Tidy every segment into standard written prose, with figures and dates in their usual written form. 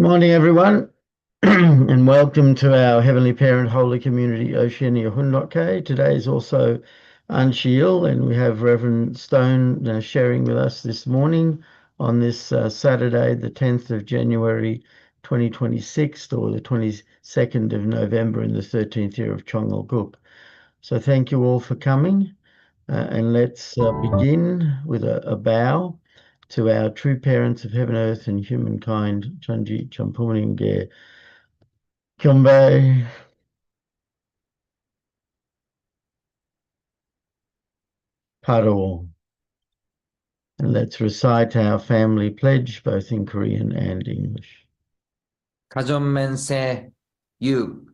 morning, everyone, and welcome to our Heavenly Parent Holy Community, Oceania Hunloke. Today is also Anshil, and we have Reverend Stone sharing with us this morning on this Saturday, the 10th of January, 2026, or the 22nd of November in the 13th year of Chongal Guk. So thank you all for coming, and let's begin with a bow to our true parents of heaven, earth, and humankind, Chanji Champuninge Kyombe. Paro. And let's recite our family pledge, both in Korean and English. 가전맨세 6.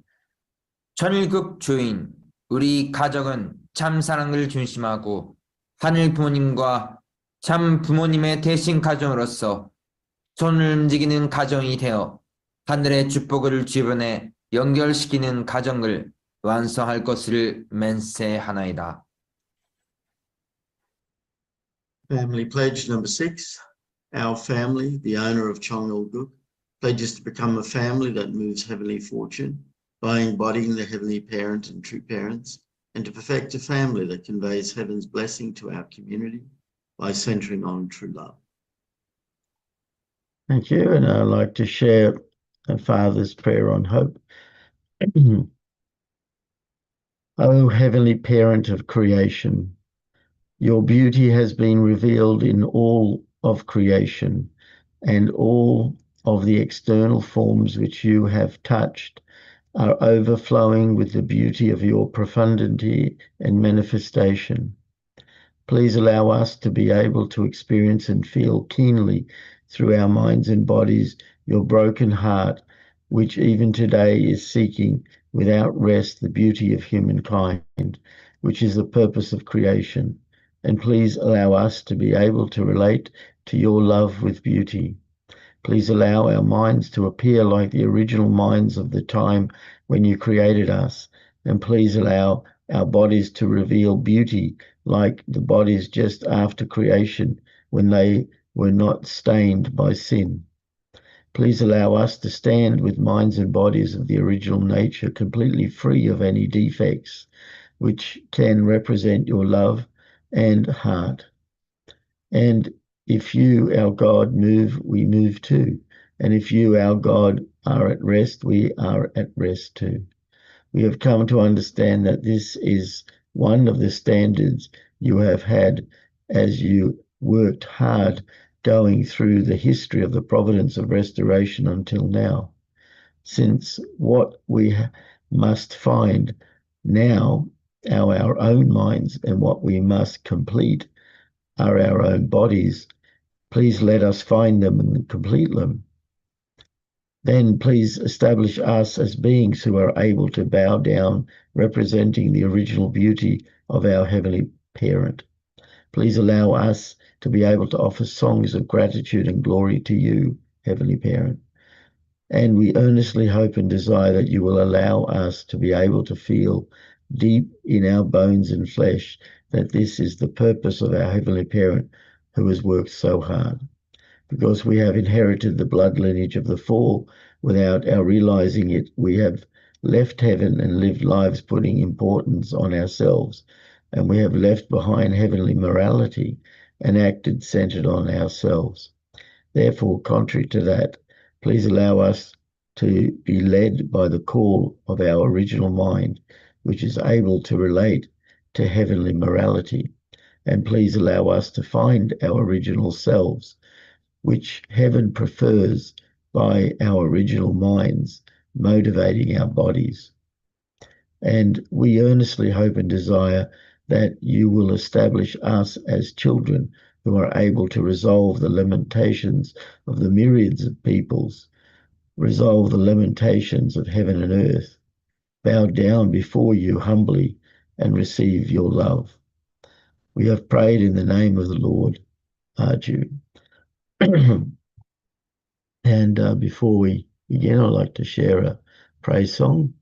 천일국 주인, 우리 가정은 참 사랑을 중심하고 하늘 부모님과 참 부모님의 대신 가정으로서 손을 움직이는 가정이 되어 하늘의 축복을 주변에 연결시키는 가정을 완성할 것을 맹세하나이다. Family pledge number 6. Our family, the owner of Chongal-guk, pledges to become a family that moves heavenly fortune by embodying the heavenly parent and true parents, and to perfect a family that conveys heaven's blessing to our community by centering on true love. Thank you. And I'd like to share a Father's prayer on hope. O Heavenly Parent of creation, your beauty has been revealed in all of creation, and all of the external forms which you have touched are overflowing with the beauty of your profundity and manifestation. Please allow us to be able to experience and feel keenly through our minds and bodies your broken heart, which even today is seeking without rest the beauty of humankind, which is the purpose of creation. And please allow us to be able to relate to your love with beauty. Please allow our minds to appear like the original minds of the time when you created us. And please allow our bodies to reveal beauty like the bodies just after creation when they were not stained by sin. Please allow us to stand with minds and bodies of the original nature, completely free of any defects, which can represent your love and heart. And if you, our God, move, we move too. And if you, our God, are at rest, we are at rest too. We have come to understand that this is one of the standards you have had as you worked hard going through the history of the providence of restoration until now. Since what we must find now are our own minds, and what we must complete are our own bodies, please let us find them and complete them. Then please establish us as beings who are able to bow down, representing the original beauty of our Heavenly Parent. Please allow us to be able to offer songs of gratitude and glory to you, Heavenly Parent. And we earnestly hope and desire that you will allow us to be able to feel deep in our bones and flesh that this is the purpose of our Heavenly Parent who has worked so hard. Because we have inherited the blood lineage of the fall without our realizing it, we have left heaven and lived lives putting importance on ourselves, and we have left behind heavenly morality and acted centered on ourselves. Therefore, contrary to that, please allow us to be led by the call of our original mind, which is able to relate to heavenly morality. And please allow us to find our original selves, which heaven prefers by our original minds, motivating our bodies. And we earnestly hope and desire that you will establish us as children who are able to resolve the lamentations of the myriads of peoples, resolve the lamentations of heaven and earth, bow down before you humbly and receive your love. We have prayed in the name of the Lord. Arju. And before we begin, I'd like to share a praise song.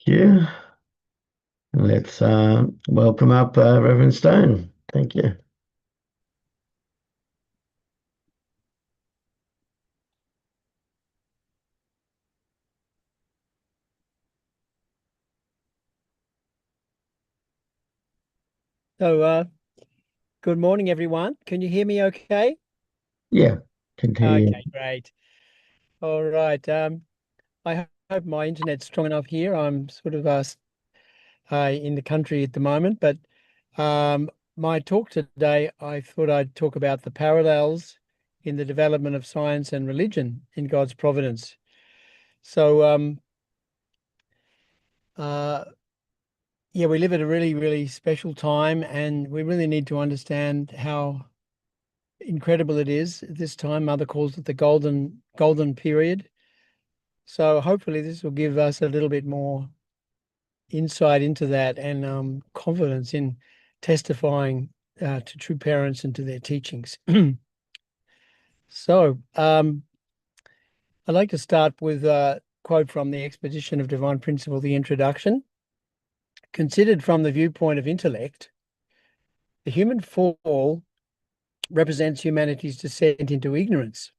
you. Let's welcome up Reverend Stone. Thank you. So, good morning, everyone. Can you hear me okay? Yeah, continue. Okay, great. All right. I hope my internet's strong enough here. I'm sort of in the country at the moment, but my talk today, I thought I'd talk about the parallels in the development of science and religion in God's providence. So, yeah, we live at a really, really special time, and we really need to understand how incredible it is at this time. Mother calls it the golden period. So hopefully this will give us a little bit more insight into that and confidence in testifying to true parents and to their teachings. So I'd like to start with a quote from the Exposition of Divine Principle, the introduction. Considered from the viewpoint of intellect, the human fall represents humanity's descent into ignorance.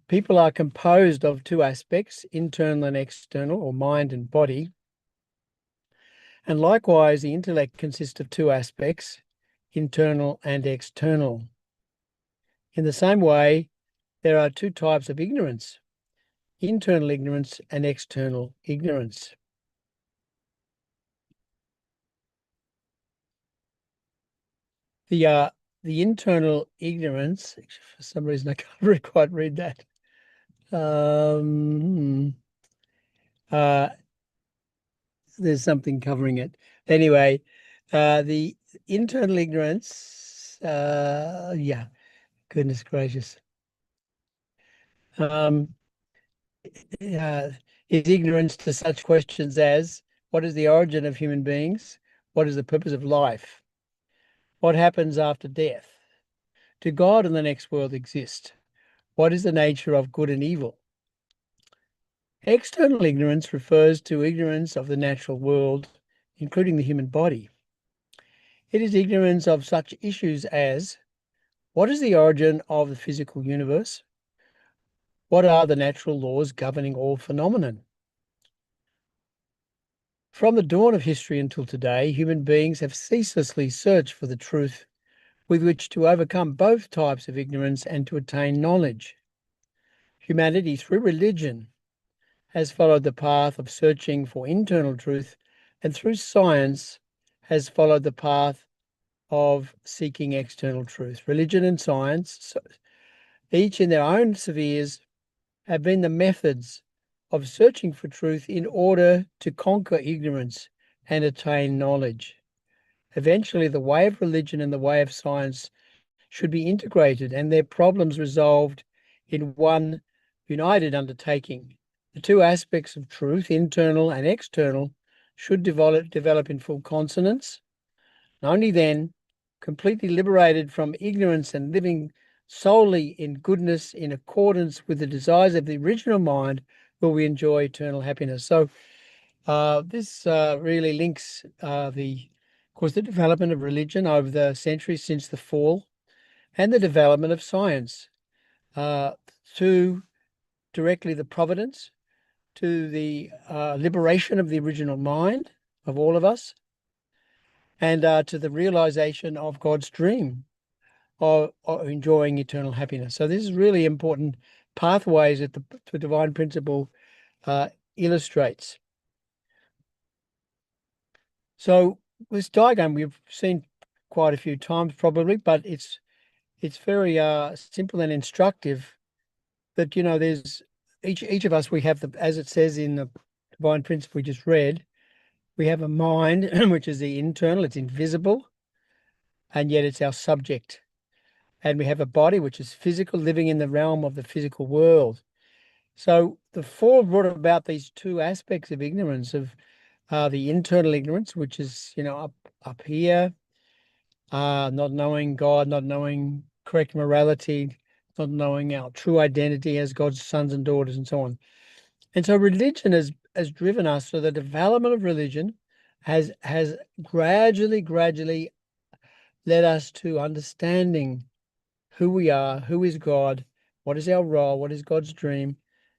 People are composed of two aspects, internal and external, or mind and body. And likewise, the intellect consists of two aspects, internal and external. In the same way, there are two types of ignorance, internal ignorance and external ignorance. The internal ignorance, for some reason I can't quite read that. There's something covering it. Anyway, the internal ignorance, yeah, goodness gracious. Is ignorance to such questions as, what is the origin of human beings? What is the purpose of life? What happens after death? Do God and the next world exist? What is the nature of good and evil? External ignorance refers to ignorance of the natural world, including the human body. It is ignorance of such issues as, what is the origin of the physical universe? What are the natural laws governing all phenomenon? From the dawn of history until today, human beings have ceaselessly searched for the truth with which to overcome both types of ignorance and to attain knowledge. Humanity, through religion, has followed the path of searching for internal truth, and through science has followed the path of seeking external truth. Religion and science, each in their own spheres, have been the methods of searching for truth in order to conquer ignorance and attain knowledge. Eventually, the way of religion and the way of science should be integrated and their problems resolved in one united undertaking. The two aspects of truth, internal and external, should develop in full consonance. And only then, completely liberated from ignorance and living solely in goodness in accordance with the desires of the original mind, will we enjoy eternal happiness. So this really links of course, the development of religion over the centuries since the fall and the development of science to directly the providence, to the liberation of the original mind of all of us, and to the realization of God's dream of enjoying eternal happiness. So this is really important pathways that the divine principle illustrates. So this diagram we've seen quite a few times probably, but it's very simple and instructive that, there's each of us, we have as it says in the divine principle we just read, we have a mind, which is the internal, it's invisible, and yet it's our subject. And we have a body, which is physical, living in the realm of the physical world. So the fall brought about these two aspects of ignorance, of the internal ignorance, which is, up here, not knowing God, not knowing correct morality, not knowing our true identity as God's sons and daughters, and so on. And so religion has driven us. So the development of religion has gradually led us to understanding who we are, who is God, what is our role, what is God's dream,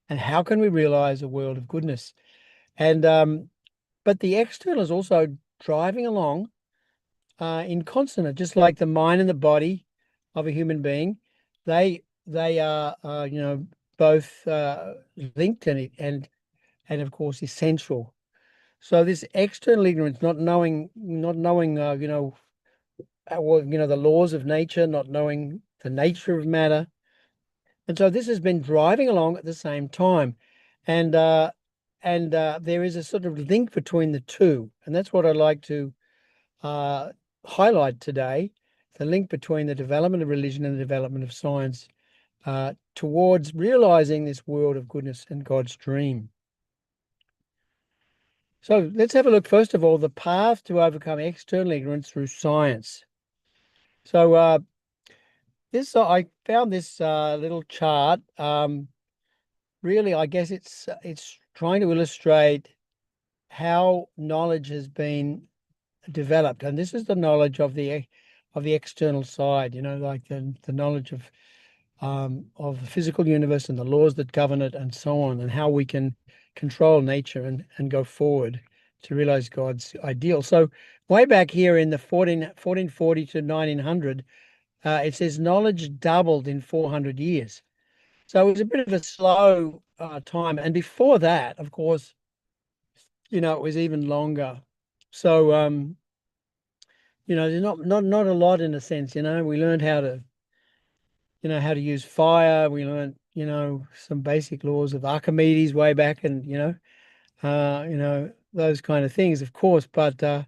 and how can we realize a world of goodness. And but the external is also driving along in consonant, just like the mind and the body of a human being. They are both linked and of course essential. So this external ignorance, not knowing the laws of nature, not knowing the nature of matter. And so this has been driving along at the same time. And there is a sort of link between the two. And that's what I'd like to highlight today, the link between the development of religion and the development of science towards realizing this world of goodness and God's dream. So let's have a look, first of all, the path to overcome external ignorance through science. So I found this little chart. Really, I guess it's trying to illustrate how knowledge has been developed, and this is the knowledge of the external side. Like the knowledge of the physical universe and the laws that govern it, and so on, and how we can control nature and go forward to realize God's ideal. So way back here in the 1440 to 1900. It says knowledge doubled in 400 years. So it was a bit of a slow time. And before that, of course, it was even longer. So, there's not a lot in a sense, we learned how to, how to use fire. We learned, some basic laws of Archimedes way back and, those kind of things, of course. But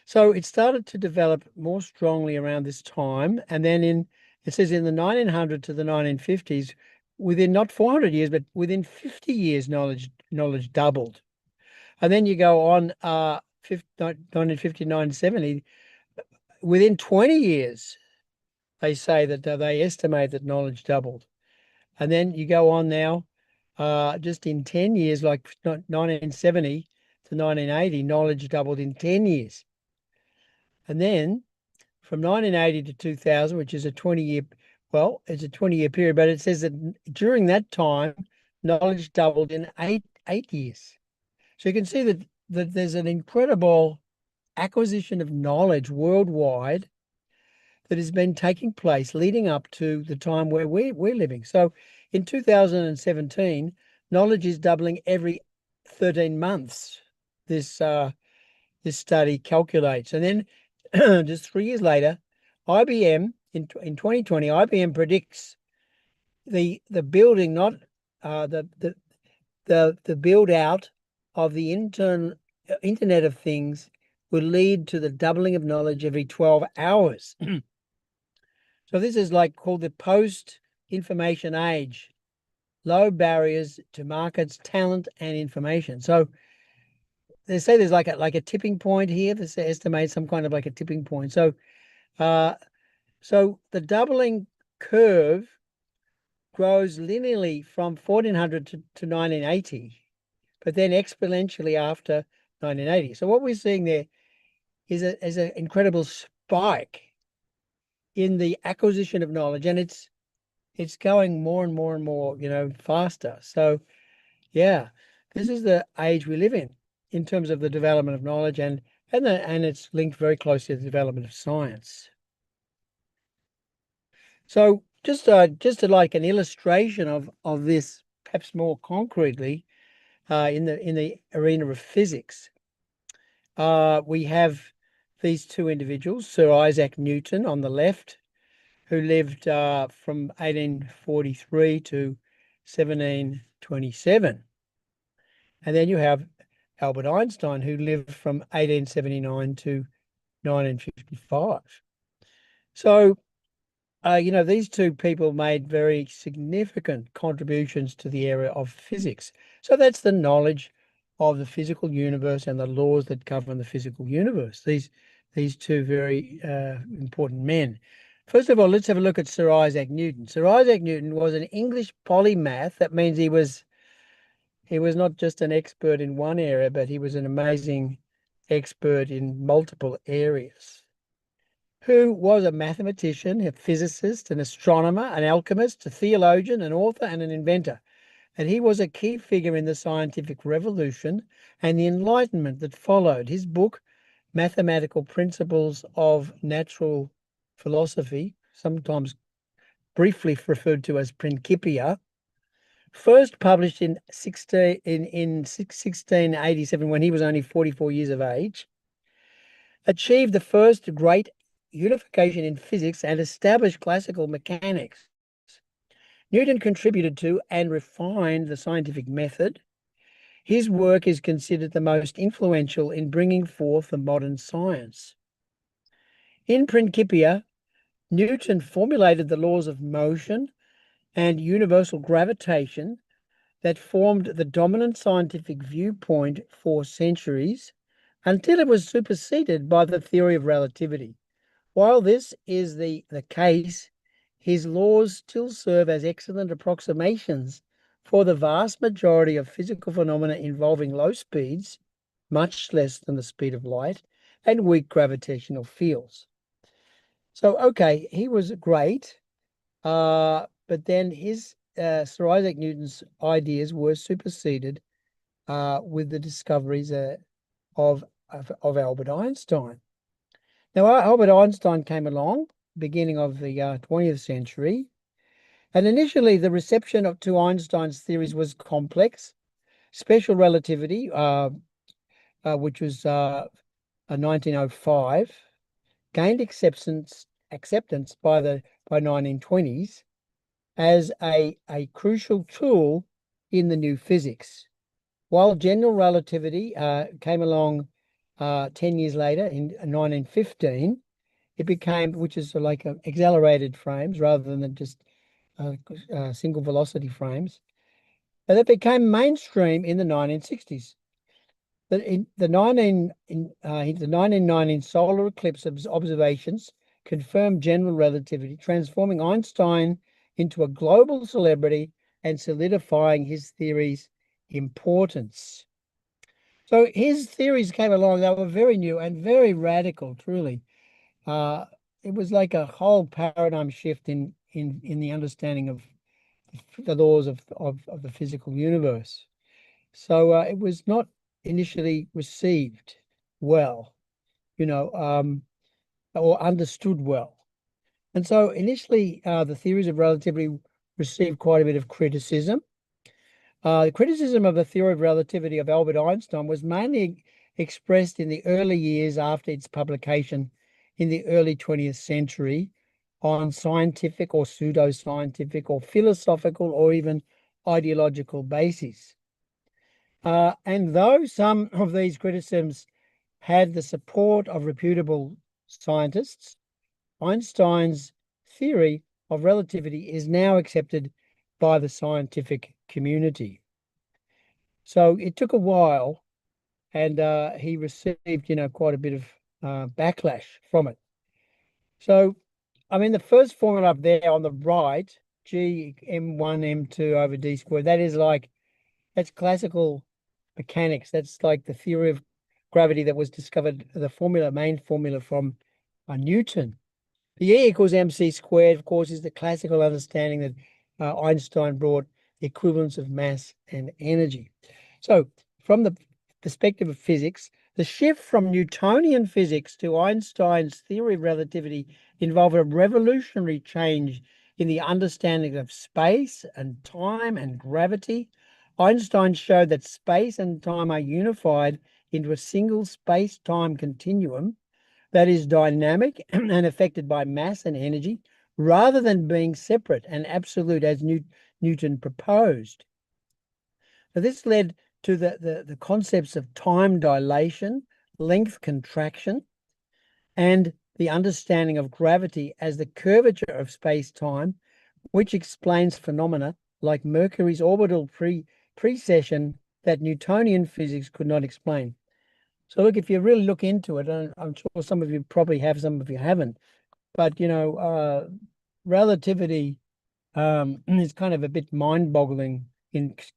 so it started to develop more strongly around this time. And then it says in the 1900 to the 1950s, within not 400 years, but within 50 years, knowledge doubled. And then you go on 1959, 70, within 20 years, they say that they estimate that knowledge doubled. And then you go on now, just in 10 years, like 1970 to 1980, knowledge doubled in 10 years. And then from 1980 to 2000, which is it's a 20-year period, but it says that during that time, knowledge doubled in eight years. So you can see that there's an incredible acquisition of knowledge worldwide that has been taking place leading up to the time where we're living. So in 2017, knowledge is doubling every 13 months. This study calculates. And then just 3 years later, IBM in 2020, IBM predicts the building, not the build out of the Internet of Things will lead to the doubling of knowledge every 12 hours. So this is like called the post-information age, low barriers to markets, talent, and information. So they say there's like a tipping point here. They estimate some kind of like a tipping point. So, so the doubling curve grows linearly from 1400 to 1980, but then exponentially after 1980. So what we're seeing there is an incredible spike in the acquisition of knowledge, and it's going more and more and more, faster. So, yeah, this is the age we live in terms of the development of knowledge, and it's linked very closely to the development of science. So just like an illustration of this, perhaps more concretely, in the arena of physics, we have these two individuals, Sir Isaac Newton on the left, who lived from 1843 to 1727. And then you have Albert Einstein, who lived from 1879 to 1955. So, these two people made very significant contributions to the area of physics. So that's the knowledge of the physical universe and the laws that govern the physical universe. These two very important men. First of all, let's have a look at Sir Isaac Newton. Sir Isaac Newton was an English polymath. That means he was he was not just an expert in one area, but he was an amazing expert in multiple areas. Who was a mathematician, a physicist, an astronomer, an alchemist, a theologian, an author, and an inventor. And he was a key figure in the scientific revolution and the enlightenment that followed. His book, Mathematical Principles of Natural Philosophy, sometimes briefly referred to as Principia, first published in 1687 when he was only 44 years of age, achieved the first great unification in physics and established classical mechanics. Newton contributed to and refined the scientific method. His work is considered the most influential in bringing forth the modern science. In Principia, Newton formulated the laws of motion and universal gravitation that formed the dominant scientific viewpoint for centuries until it was superseded by the theory of relativity. While this is the case, his laws still serve as excellent approximations for the vast majority of physical phenomena involving low speeds, much less than the speed of light, and weak gravitational fields. So, okay, he was great, but then his Sir Isaac Newton's ideas were superseded with the discoveries of Albert Einstein. Now, Albert Einstein came along, beginning of the 20th century, and initially the reception to Einstein's theories was complex. Special relativity, which was 1905, gained acceptance by the 1920s as a crucial tool in the new physics. While general relativity came along 10 years later in 1915, it became, which is like accelerated frames rather than just single velocity frames, but it became mainstream in the 1960s. The 1919 solar eclipse observations confirmed general relativity, transforming Einstein into a global celebrity and solidifying his theory's importance. So his theories came along, they were very new and very radical, truly. It was like a whole paradigm shift in the understanding of the laws of the physical universe. So it was not initially received well, or understood well. And so initially, the theories of relativity received quite a bit of criticism. The criticism of the theory of relativity of Albert Einstein was mainly expressed in the early years after its publication in the early 20th century on scientific or pseudoscientific or philosophical or even ideological bases. And though some of these criticisms had the support of reputable scientists, Einstein's theory of relativity is now accepted by the scientific community. So it took a while, and he received, quite a bit of backlash from it. So, I mean, the first formula up there on the right, G m1 m2 over d squared, that's classical mechanics. That's like the theory of gravity that was discovered, the main formula from Newton. The E equals mc squared, of course, is the classical understanding that Einstein brought, the equivalence of mass and energy. So from the perspective of physics, the shift from Newtonian physics to Einstein's theory of relativity involved a revolutionary change in the understanding of space and time and gravity. Einstein showed that space and time are unified into a single space-time continuum that is dynamic and affected by mass and energy, rather than being separate and absolute as Newton proposed. So this led to the concepts of time dilation, length contraction, and the understanding of gravity as the curvature of space-time, which explains phenomena like Mercury's orbital precession that Newtonian physics could not explain. So look, if you really look into it, and I'm sure some of you probably have, some of you haven't, but relativity is kind of a bit mind-boggling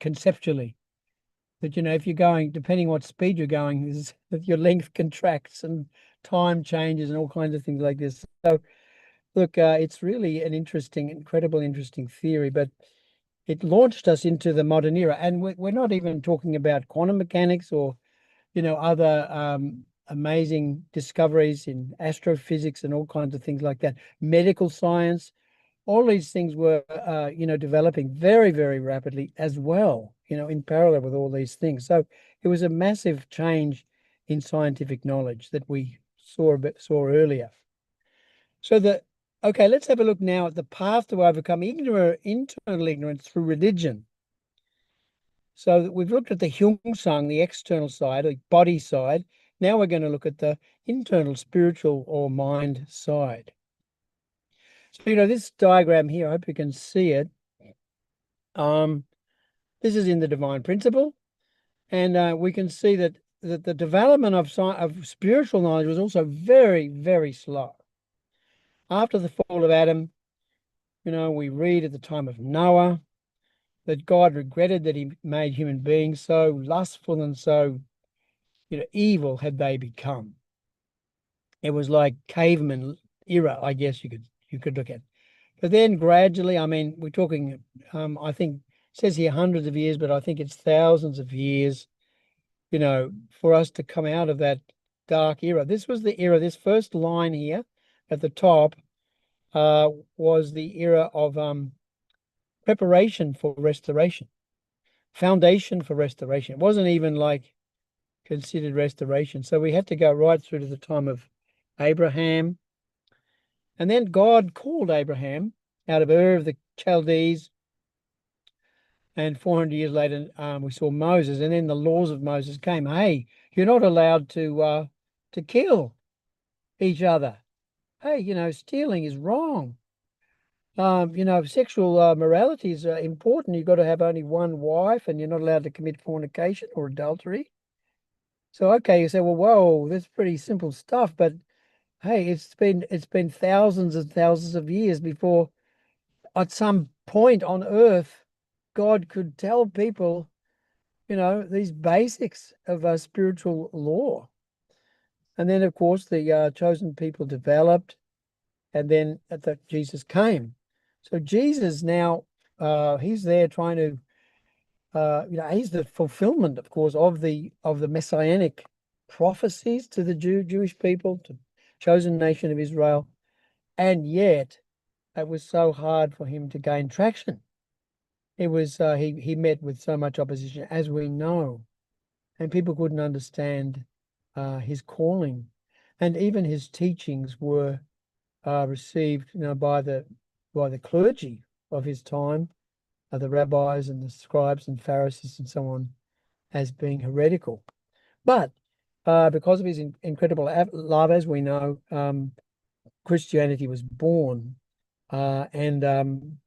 conceptually. But, if you're going, depending what speed you're going, is that your length contracts and time changes and all kinds of things like this. So, look, it's really an incredible, interesting theory, but it launched us into the modern era. And we're not even talking about quantum mechanics or, other amazing discoveries in astrophysics and all kinds of things like that. Medical science, all these things were, developing very, very rapidly as well, in parallel with all these things. So it was a massive change in scientific knowledge that we saw earlier. So okay, let's have a look now at the path to overcome internal ignorance through religion. So we've looked at the Hyungsang, the external side, the body side. Now we're going to look at the internal spiritual or mind side. So, this diagram here, I hope you can see it. This is in the divine principle. And we can see that the development of spiritual knowledge was also very, very slow. After the fall of Adam, we read at the time of Noah that God regretted that he made human beings so lustful and so, evil had they become. It was like caveman era, I guess you could look at. But then gradually, I mean, we're talking, I think it says here hundreds of years, but I think it's thousands of years, for us to come out of that dark era. This was the era, this first line here at the top was the era of preparation for restoration, foundation for restoration. It wasn't even like considered restoration. So we had to go right through to the time of Abraham. And then God called Abraham out of Ur of the Chaldees. And 400 years later, we saw Moses. And then the laws of Moses came. Hey, you're not allowed to kill each other. Hey, stealing is wrong. Sexual morality is important. You've got to have only one wife, and you're not allowed to commit fornication or adultery. So, okay, you say, well, whoa, that's pretty simple stuff. But hey, it's been thousands and thousands of years before, at some point on Earth, God could tell people, these basics of spiritual law. And then, of course, the chosen people developed, and then Jesus came. So Jesus now, he's there trying to, he's the fulfillment, of course, of the messianic prophecies to the Jewish people, to chosen nation of Israel. And yet it was so hard for him to gain traction. It was he met with so much opposition, as we know, and people couldn't understand his calling, and even his teachings were received, by the clergy of his time, the rabbis and the scribes and Pharisees and so on, as being heretical. But because of his incredible love, as we know, Christianity was born, and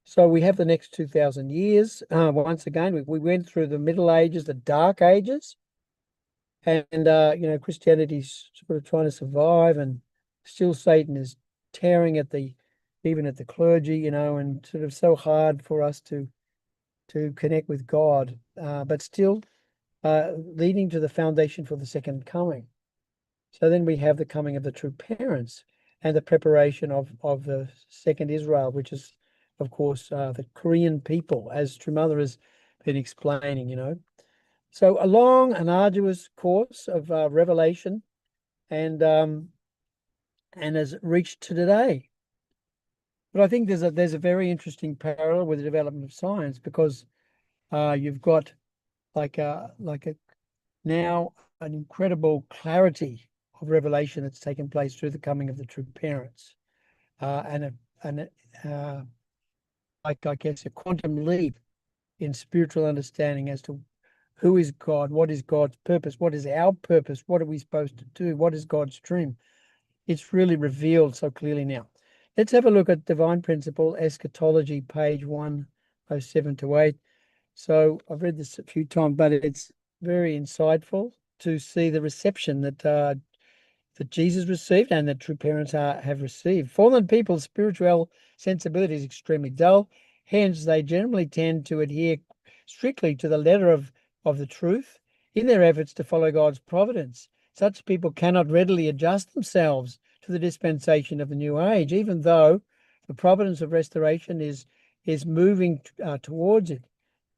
so we have the next 2,000 years. Once again, we went through the Middle Ages, the Dark Ages, and Christianity's sort of trying to survive, and still Satan is tearing at even at the clergy, and sort of so hard for us to connect with God, but still leading to the foundation for the second coming. So then we have the coming of the true parents and the preparation of the second Israel, which is, of course, the Korean people, as True Mother has been explaining, So a long and arduous course of revelation, and has reached to today. But I think there's a very interesting parallel with the development of science, because you've got now an incredible clarity of revelation that's taken place through the coming of the true parents, and I guess a quantum leap in spiritual understanding as to who is God, what is God's purpose, what is our purpose, what are we supposed to do, what is God's dream. It's really revealed so clearly now. Let's have a look at Divine Principle, Eschatology, page 107 to 8. So I've read this a few times, but it's very insightful to see the reception that Jesus received and that true parents have received. Fallen people's spiritual sensibility is extremely dull. Hence, they generally tend to adhere strictly to the letter of of the truth in their efforts to follow God's providence. Such people cannot readily adjust themselves to the dispensation of the new age, even though the providence of restoration is moving towards it.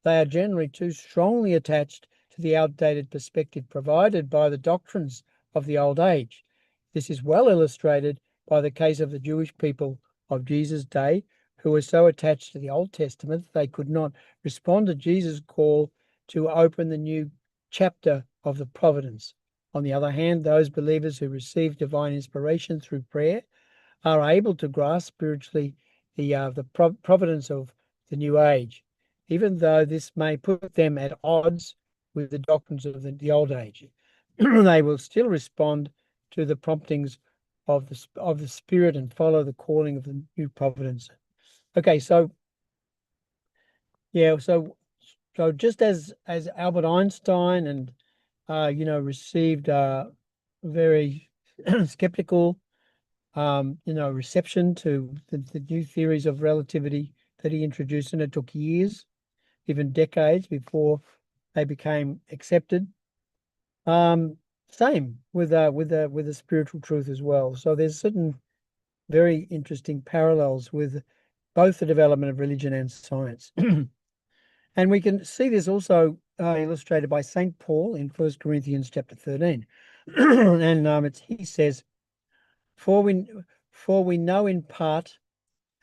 They are generally too strongly attached to the outdated perspective provided by the doctrines of the old age. This is well illustrated by the case of the Jewish people of Jesus' day, who were so attached to the Old Testament that they could not respond to Jesus' call to open the new chapter of the providence. On the other hand, those believers who receive divine inspiration through prayer are able to grasp spiritually the providence of the new age, even though this may put them at odds with the doctrines of the old age. They will still respond to the promptings of the Spirit and follow the calling of the new providence. Okay, so yeah, so just as Albert Einstein and received very skeptical reception to the new theories of relativity that he introduced, and it took years, even decades, before they became accepted. Same with the spiritual truth as well. So there's certain very interesting parallels with both the development of religion and science. And we can see this also illustrated by St. Paul in 1 Corinthians chapter 13. And he says, For we know in part,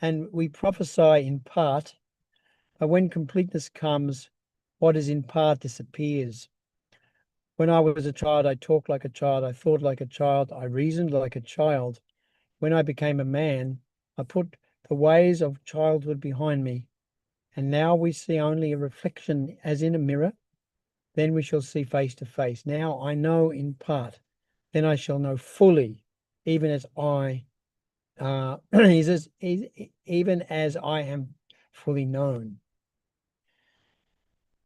and we prophesy in part, but when completeness comes, what is in part disappears. When I was a child, I talked like a child, I thought like a child, I reasoned like a child. When I became a man, I put the ways of childhood behind me. And now we see only a reflection as in a mirror. Then we shall see face to face. Now I know in part, then I shall know fully, even as I even as I am fully known.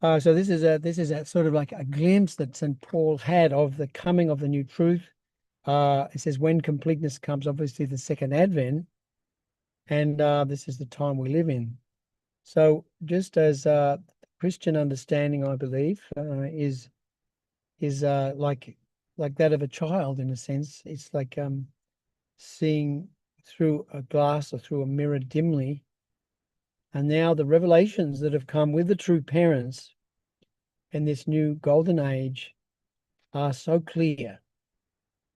So this is a sort of like a glimpse that St. Paul had of the coming of the new truth. It says when completeness comes, obviously the second advent, and this is the time we live in. So just as Christian understanding, I believe, is like that of a child in a sense. It's like seeing through a glass or through a mirror dimly. And now the revelations that have come with the true parents in this new golden age are so clear.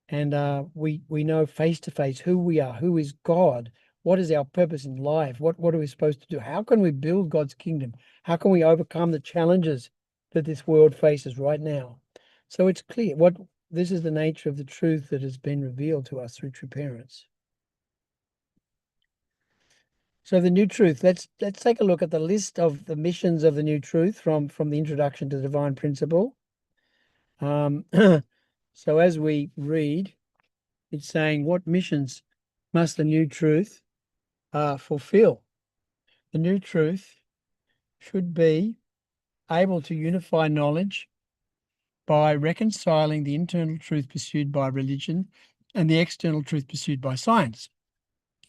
And we know face to face who we are, who is God, what is our purpose in life, what are we supposed to do, how can we build God's kingdom, how can we overcome the challenges that this world faces right now. So it's clear this is the nature of the truth that has been revealed to us through true parents. So the new truth, let's take a look at the list of the missions of the new truth from the introduction to the divine principle. So as we read, it's saying, what missions must the new truth fulfill? The new truth should be able to unify knowledge by reconciling the internal truth pursued by religion and the external truth pursued by science.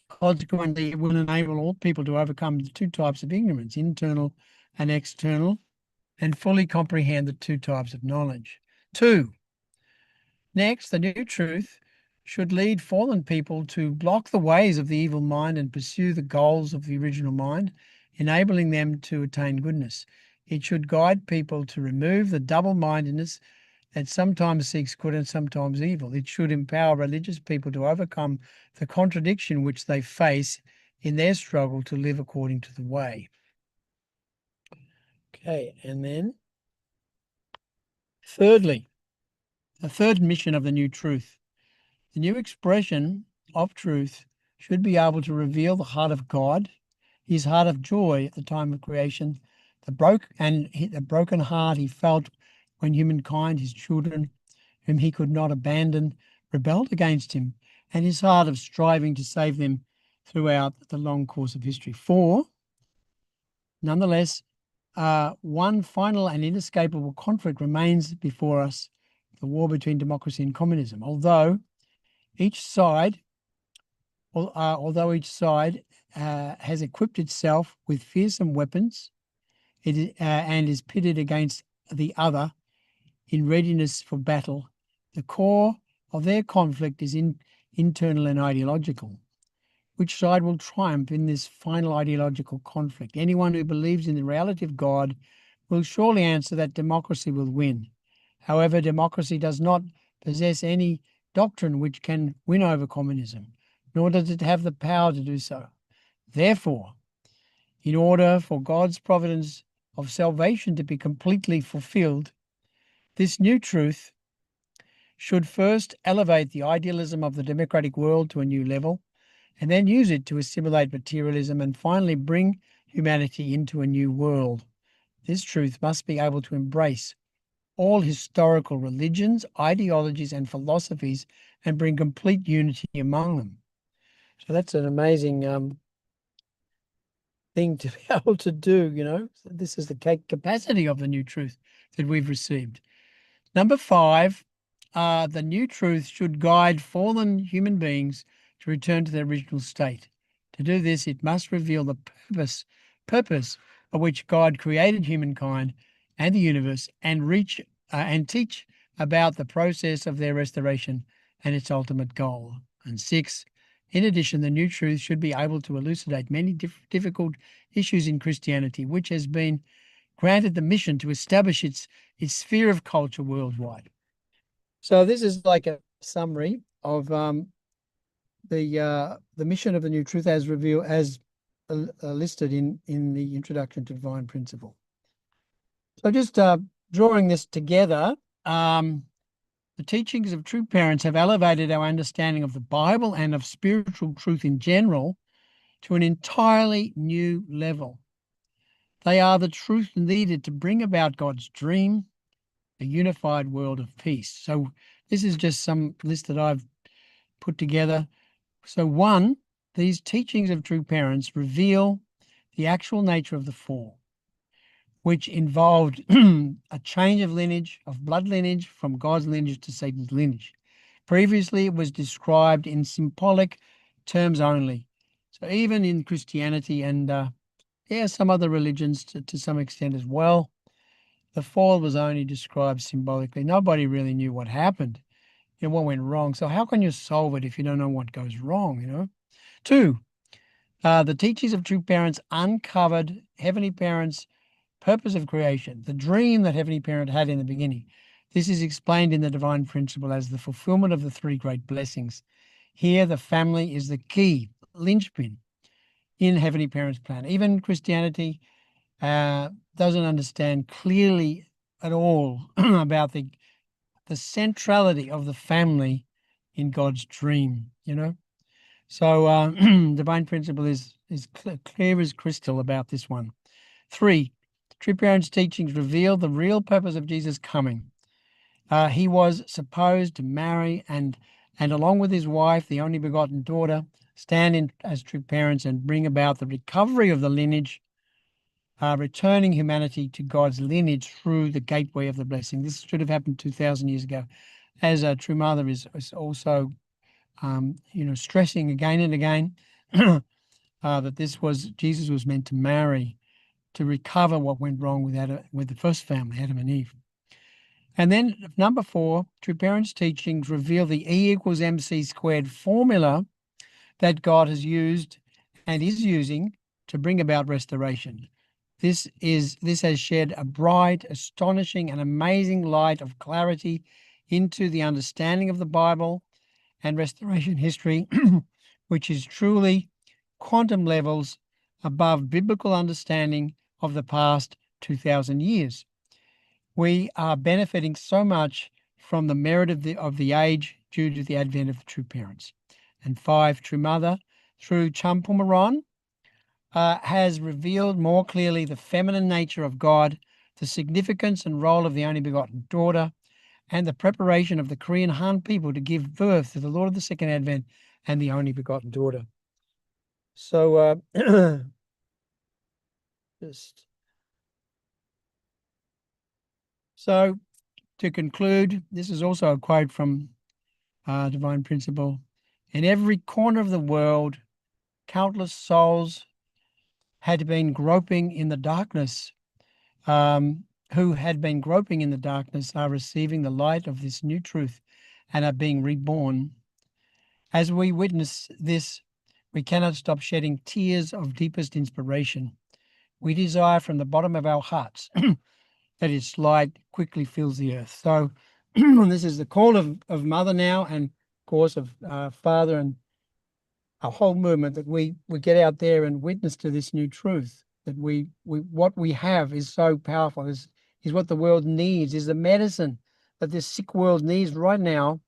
Consequently, it will enable all people to overcome the two types of ignorance, internal and external, and fully comprehend the two types of knowledge. 2. Next, the new truth should lead fallen people to block the ways of the evil mind and pursue the goals of the original mind, enabling them to attain goodness. It should guide people to remove the double-mindedness that sometimes seeks good and sometimes evil. It should empower religious people to overcome the contradiction which they face in their struggle to live according to the way. Okay, and then thirdly, the third mission of the new truth. The new expression of truth should be able to reveal the heart of God, his heart of joy at the time of creation, the broken heart he felt when humankind, his children, whom he could not abandon, rebelled against him, and his heart of striving to save them throughout the long course of history. 4, nonetheless, one final and inescapable conflict remains before us, the war between democracy and communism. Although each side has equipped itself with fearsome weapons and is pitted against the other in readiness for battle. The core of their conflict is internal and ideological. Which side will triumph in this final ideological conflict? Anyone who believes in the reality of God will surely answer that democracy will win. However, democracy does not possess any doctrine which can win over communism, nor does it have the power to do so. Therefore, in order for God's providence of salvation to be completely fulfilled, this new truth should first elevate the idealism of the democratic world to a new level, and then use it to assimilate materialism and finally bring humanity into a new world. This truth must be able to embrace all historical religions, ideologies, and philosophies and bring complete unity among them. So that's an amazing thing to be able to do, you know. This is the capacity of the new truth that we've received. Number 5, the new truth should guide fallen human beings to return to their original state. To do this, it must reveal the purpose of which God created humankind and the universe, and teach about the process of their restoration and its ultimate goal. And 6, in addition, the new truth should be able to elucidate many difficult issues in Christianity, which has been granted the mission to establish its sphere of culture worldwide. So this is like a summary of the mission of the new truth as revealed, as listed in the introduction to divine principle. So just drawing this together, the teachings of true parents have elevated our understanding of the Bible and of spiritual truth in general to an entirely new level. They are the truth needed to bring about God's dream, a unified world of peace. So this is just some list that I've put together. So 1, these teachings of true parents reveal the actual nature of the fall, which involved a change of lineage, of blood lineage, from God's lineage to Satan's lineage. Previously, it was described in symbolic terms only. So even in Christianity and some other religions to some extent as well, the fall was only described symbolically. Nobody really knew what happened, you know, what went wrong. So how can you solve it if you don't know what goes wrong, you know? 2, the teachings of true parents uncovered Heavenly Parents' purpose of creation, the dream that Heavenly Parent had in the beginning. This is explained in the divine principle as the fulfillment of the 3 great blessings. Here, the family is the key linchpin in Heavenly Parent's plan. Even Christianity doesn't understand clearly at all about the centrality of the family in God's dream, you know. So divine principle is clear as crystal about this one. 3, true parents' teachings reveal the real purpose of Jesus' coming. He was supposed to marry and along with his wife, the only begotten daughter, stand in as true parents and bring about the recovery of the lineage, returning humanity to God's lineage through the gateway of the blessing. This should have happened 2,000 years ago, as a true mother is also, stressing again and again that Jesus was meant to marry to recover what went wrong with the first family, Adam and Eve. And then number 4, true parents' teachings reveal the E=mc² formula that God has used and is using to bring about restoration. This has shed a bright, astonishing, and amazing light of clarity into the understanding of the Bible and restoration history, which is truly quantum levels above biblical understanding of the past 2,000 years. We are benefiting so much from the merit of the age due to the advent of true parents. And 5, true mother, through Champumaron, has revealed more clearly the feminine nature of God, the significance and role of the only begotten daughter, and the preparation of the Korean Han people to give birth to the Lord of the Second Advent and the only begotten daughter. So So to conclude, this is also a quote from Divine Principle. In every corner of the world, countless souls had been groping in the darkness, who had been groping in the darkness are receiving the light of this new truth and are being reborn. As we witness this, we cannot stop shedding tears of deepest inspiration. We desire from the bottom of our hearts that its light quickly fills the earth. So this is the call of Mother now, and of course of Father, and a whole movement that we get out there and witness to this new truth, that we what we have is so powerful, is what the world needs, is the medicine that this sick world needs right now.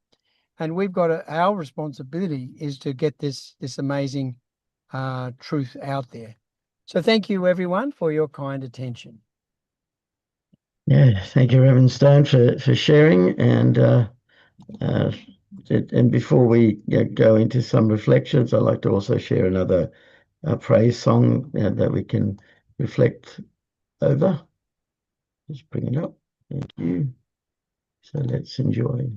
And we've got our responsibility is to get this amazing truth out there. So thank you, everyone, for your kind attention. Yeah, thank you, Reverend Stone, for sharing. And before we go into some reflections, I'd like to also share another praise song that we can reflect over. Just bring it up. Thank you. So let's enjoy.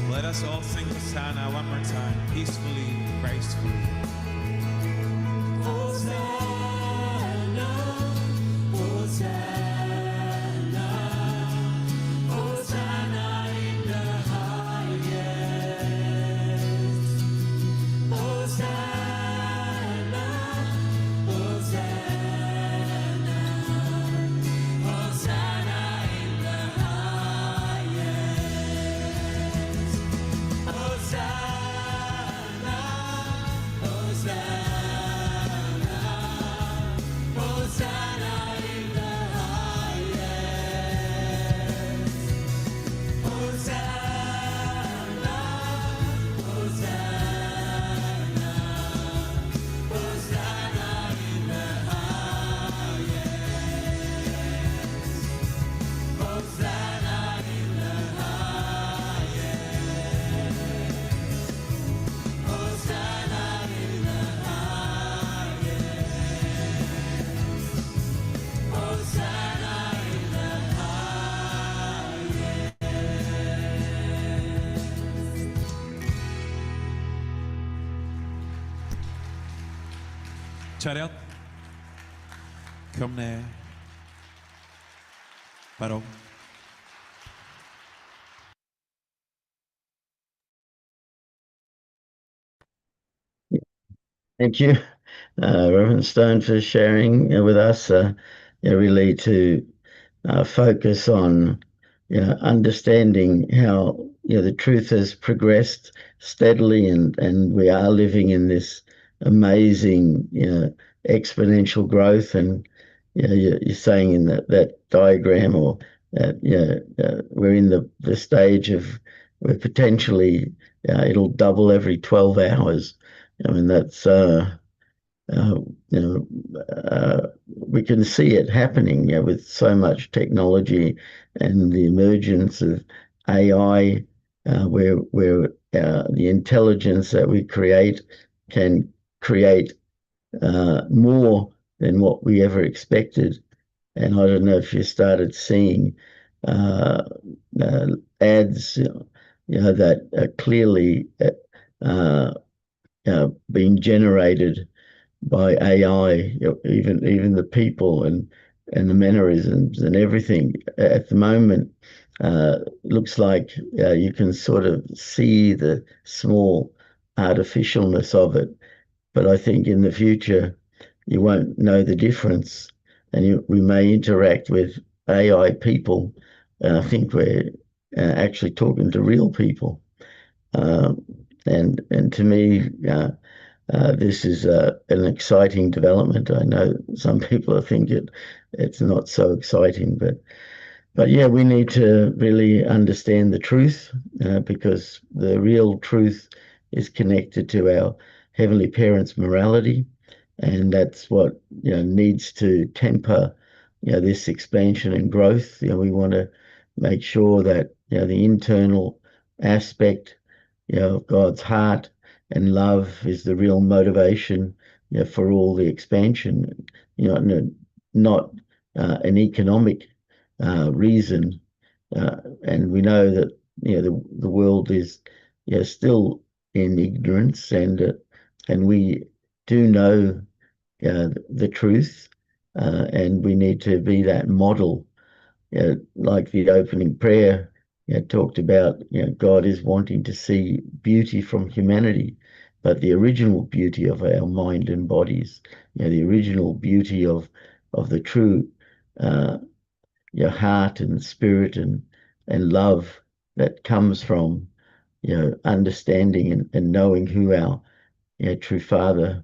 Let us all sing Hosanna one more time, peacefully, gracefully. Hosanna, Hosanna, Hosanna in the highest. Hosanna. 차렷, 경례, 바로. Thank you, Reverend Stone, for sharing with us. Really to focus on, understanding how the truth has progressed steadily, and we are living in this amazing, exponential growth. And you're saying in that diagram, or that we're in the stage of where potentially it'll double every 12 hours. I mean, that's uh, you know, we can see it happening, with so much technology and the emergence of AI, where the intelligence that we create can create more than what we ever expected. And I don't know if you started seeing uh, ads, that are clearly being generated by AI, even the people and the mannerisms and everything. At the moment, looks like you can sort of see the small artificialness of it, but I think in the future you won't know the difference, and we may interact with AI people, and I think we're actually talking to real people. And to me, this is an exciting development. I know some people think it's not so exciting, but yeah, we need to really understand the truth, because the real truth is connected to our Heavenly Parents' morality, and that's what needs to temper this expansion and growth. We want to make sure that the internal aspect of God's heart and love is the real motivation for all the expansion. Not an economic reason. And we know that the world is still in ignorance, and we do know the truth, and we need to be that model. Like the opening prayer talked about, God is wanting to see beauty from humanity, but the original beauty of our mind and bodies, the original beauty of the true your heart and spirit and love that comes from understanding and knowing who our true father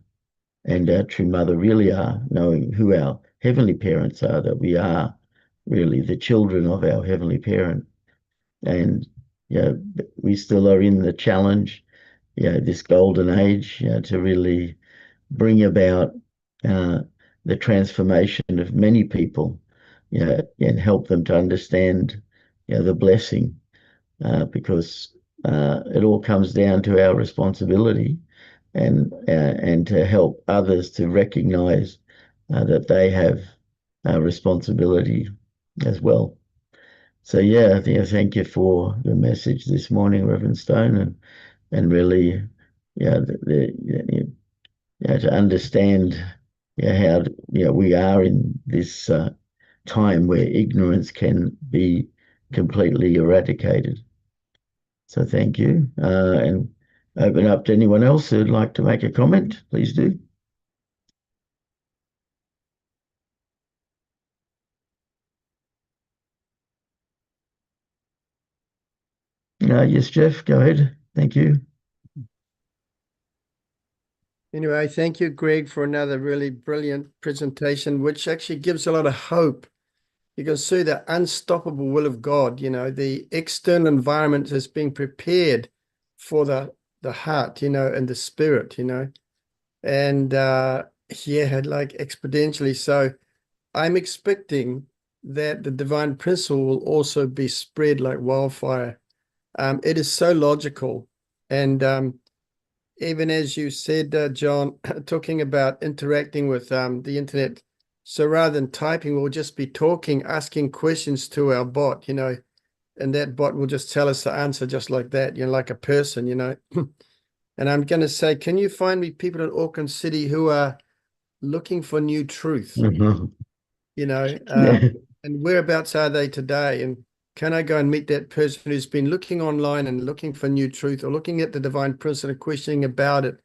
and our true mother really are, knowing who our heavenly parents are, that we are really the children of our heavenly parent. And we still are in the challenge, this golden age, to really bring about the transformation of many people, and help them to understand the blessing, because it all comes down to our responsibility, and to help others to recognize that they have a responsibility as well. So yeah, thank you for the message this morning, Reverend Stone, and really, to understand how we are in this time where ignorance can be completely eradicated. So thank you, and open up to anyone else who'd like to make a comment. Please do. Yes, Jeff, go ahead. Thank you. Anyway, thank you, Greg, for another really brilliant presentation, which actually gives a lot of hope. You can see the unstoppable will of God. You know, the external environment is being prepared for the heart, you know, and the spirit, you know, and yeah, like exponentially. So I'm expecting that the divine principle will also be spread like wildfire. It is so logical. And even as you said, John, talking about interacting with the internet. So rather than typing, we'll just be talking, asking questions to our bot, you know, and that bot will just tell us the answer just like that, you know, like a person, you know. And I'm going to say, can you find me people in Auckland City who are looking for new truth, Mhm. you know, Yeah. and whereabouts are they today? And can I go and meet that person who's been looking online and looking for new truth or looking at the divine principle and questioning about it?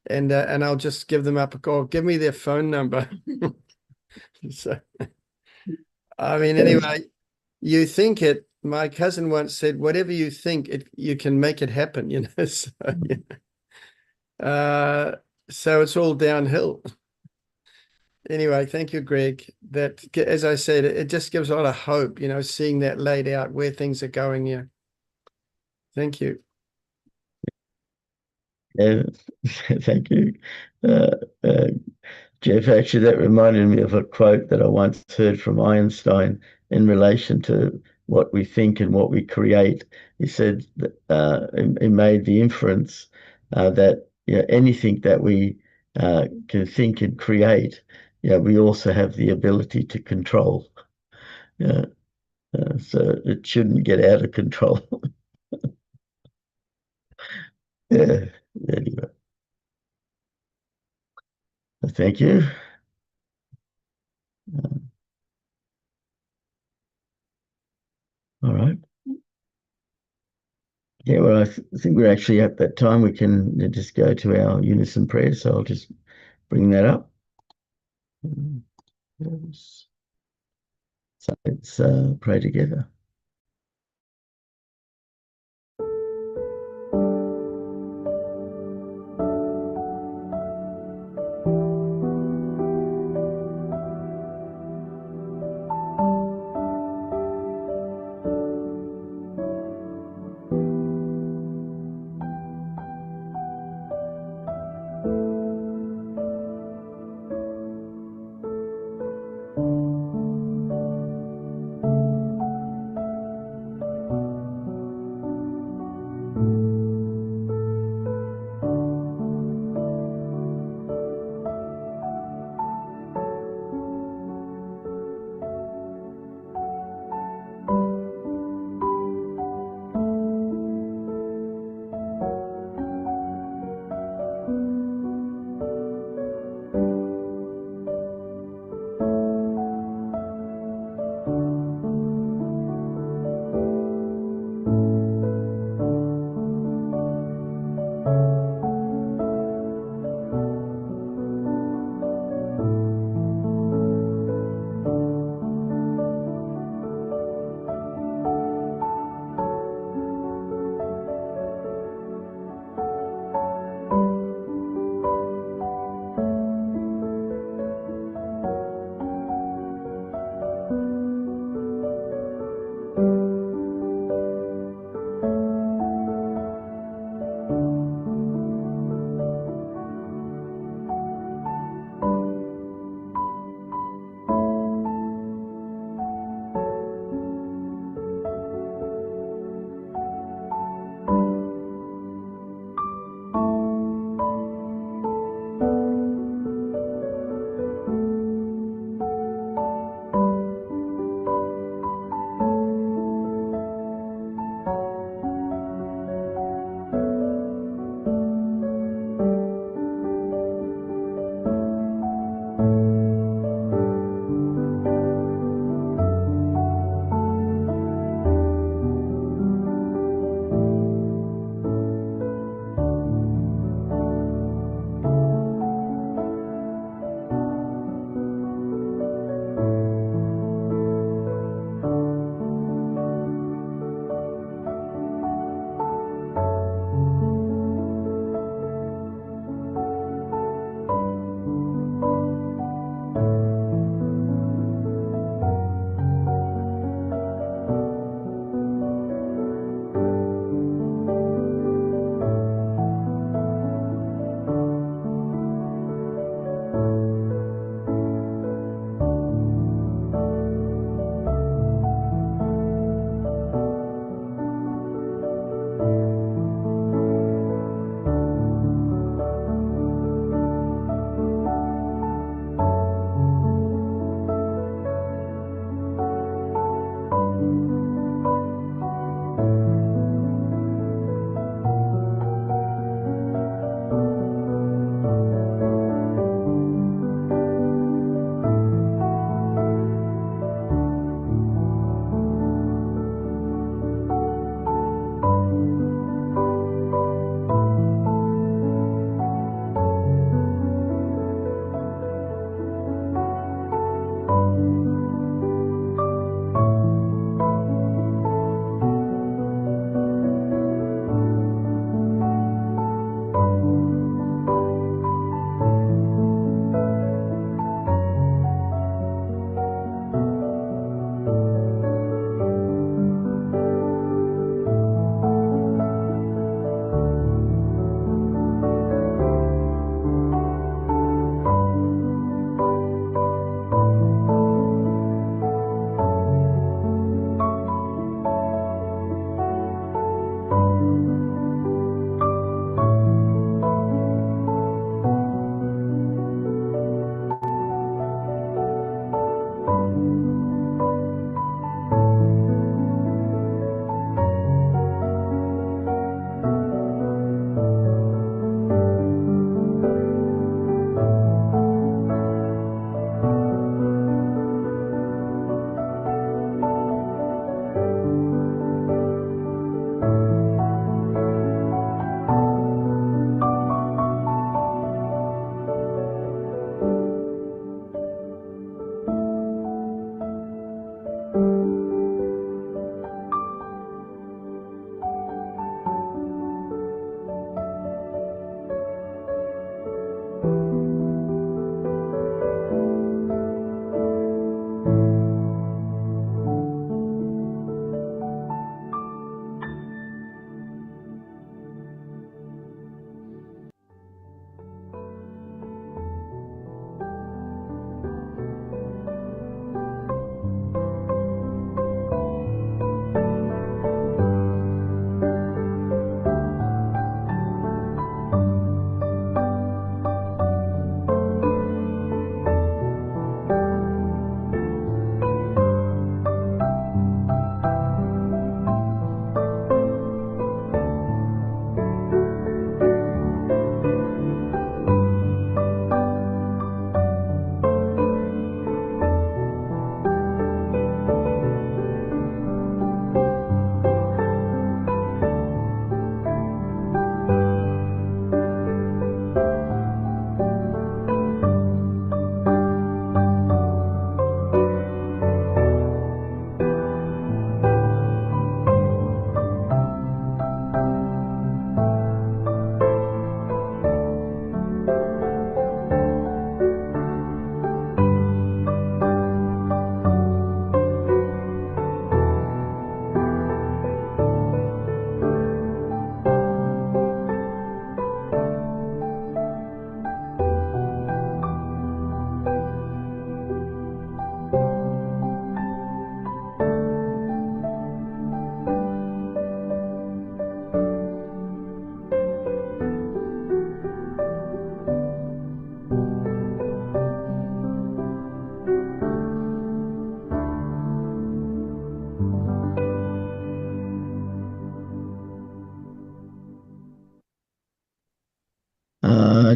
And I'll just give them up a call. Give me their phone number. So, I mean, anyway, you think it. My cousin once said, "Whatever you think, you can make it happen." You know, so yeah. So it's all downhill. Anyway, thank you, Greg. That, as I said, it just gives a lot of hope. You know, seeing that laid out where things are going. Yeah. Thank you. Yeah. Thank you. Uh, uh, Jeff, actually, that reminded me of a quote that I once heard from Einstein in relation to what we think and what we create. He said that he made the inference that anything that we can think and create, we also have the ability to control. Yeah, so it shouldn't get out of control. Yeah. Anyway, thank you. All right. Yeah, well, I think we're actually at that time. We can just go to our unison prayer. So I'll just bring that up. Yes. So let's pray together.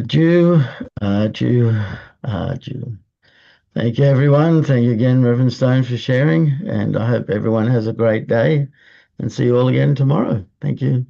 Adieu, adieu, adieu. Thank you, everyone. Thank you again, Reverend Stone, for sharing. And I hope everyone has a great day and see you all again tomorrow. Thank you.